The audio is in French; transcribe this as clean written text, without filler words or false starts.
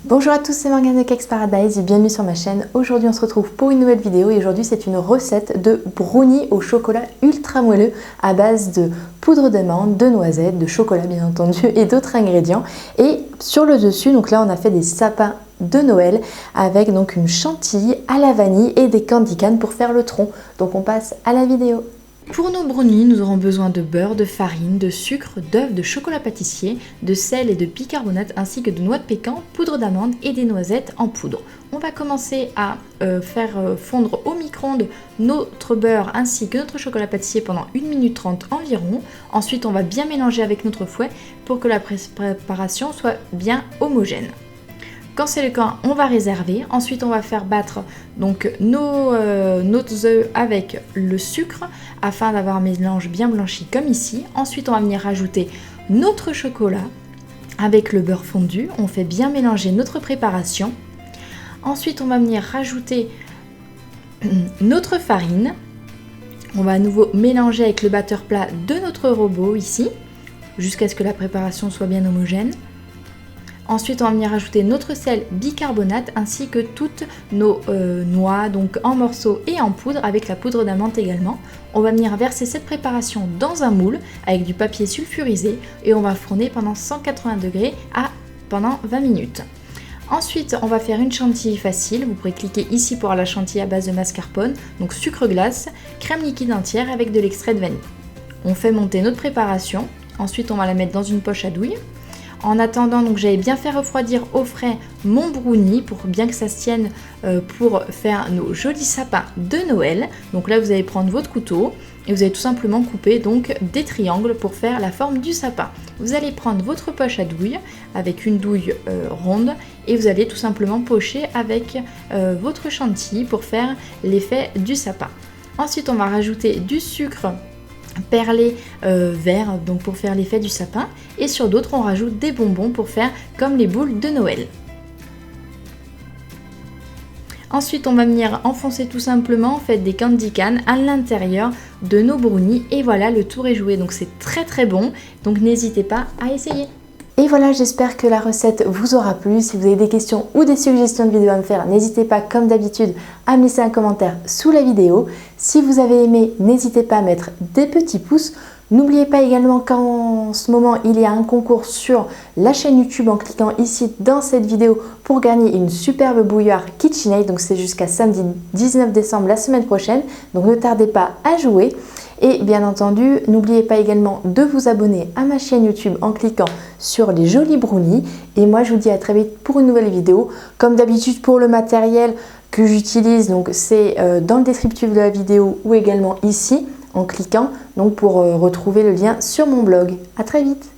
Bonjour à tous, c'est Morgane de Cakes Paradise et bienvenue sur ma chaîne. Aujourd'hui on se retrouve pour une nouvelle vidéo et aujourd'hui c'est une recette de brownie au chocolat ultra moelleux à base de poudre d'amande, de noisettes, de chocolat bien entendu et d'autres ingrédients. Et sur le dessus, donc là on a fait des sapins de Noël avec donc une chantilly à la vanille et des candy canes pour faire le tronc. Donc on passe à la vidéo. Pour nos brownies, nous aurons besoin de beurre, de farine, de sucre, d'œufs, de chocolat pâtissier, de sel et de bicarbonate ainsi que de noix de pécan, poudre d'amande et des noisettes en poudre. On va commencer à faire fondre au micro-ondes notre beurre ainsi que notre chocolat pâtissier pendant 1 minute 30 environ. Ensuite, on va bien mélanger avec notre fouet pour que la préparation soit bien homogène. Quand c'est le cas, on va réserver. Ensuite, on va faire battre donc nos œufs avec le sucre afin d'avoir un mélange bien blanchi comme ici. Ensuite, on va venir rajouter notre chocolat avec le beurre fondu. On fait bien mélanger notre préparation. Ensuite, on va venir rajouter notre farine. On va à nouveau mélanger avec le batteur plat de notre robot ici jusqu'à ce que la préparation soit bien homogène. Ensuite, on va venir ajouter notre sel bicarbonate ainsi que toutes nos noix donc en morceaux et en poudre avec la poudre d'amande également. On va venir verser cette préparation dans un moule avec du papier sulfurisé et on va fourner pendant 180 degrés pendant 20 minutes. Ensuite, on va faire une chantilly facile. Vous pourrez cliquer ici pour la chantilly à base de mascarpone, donc sucre glace, crème liquide entière avec de l'extrait de vanille. On fait monter notre préparation. Ensuite, on va la mettre dans une poche à douille. En attendant, donc j'avais bien fait refroidir au frais mon brownie pour bien que ça se tienne pour faire nos jolis sapins de Noël. Donc là, vous allez prendre votre couteau et vous allez tout simplement couper donc des triangles pour faire la forme du sapin. Vous allez prendre votre poche à douille avec une douille ronde et vous allez tout simplement pocher avec votre chantilly pour faire l'effet du sapin. Ensuite, on va rajouter du sucre perlé vert donc pour faire l'effet du sapin et sur d'autres on rajoute des bonbons pour faire comme les boules de Noël. Ensuite on va venir enfoncer tout simplement en fait des candy canes à l'intérieur de nos brownies et voilà, le tour est joué, donc c'est très bon, donc n'hésitez pas à essayer. Et voilà, j'espère que la recette vous aura plu. Si vous avez des questions ou des suggestions de vidéos à me faire, n'hésitez pas comme d'habitude à me laisser un commentaire sous la vidéo. Si vous avez aimé, n'hésitez pas à mettre des petits pouces. N'oubliez pas également qu'en ce moment, il y a un concours sur la chaîne YouTube en cliquant ici dans cette vidéo pour gagner une superbe bouilloire KitchenAid. Donc c'est jusqu'à samedi 19 décembre la semaine prochaine. Donc ne tardez pas à jouer. Et bien entendu, n'oubliez pas également de vous abonner à ma chaîne YouTube en cliquant sur les jolis brownies. Et moi, je vous dis à très vite pour une nouvelle vidéo. Comme d'habitude pour le matériel que j'utilise, donc c'est dans le descriptif de la vidéo ou également ici en cliquant donc pour retrouver le lien sur mon blog. À très vite.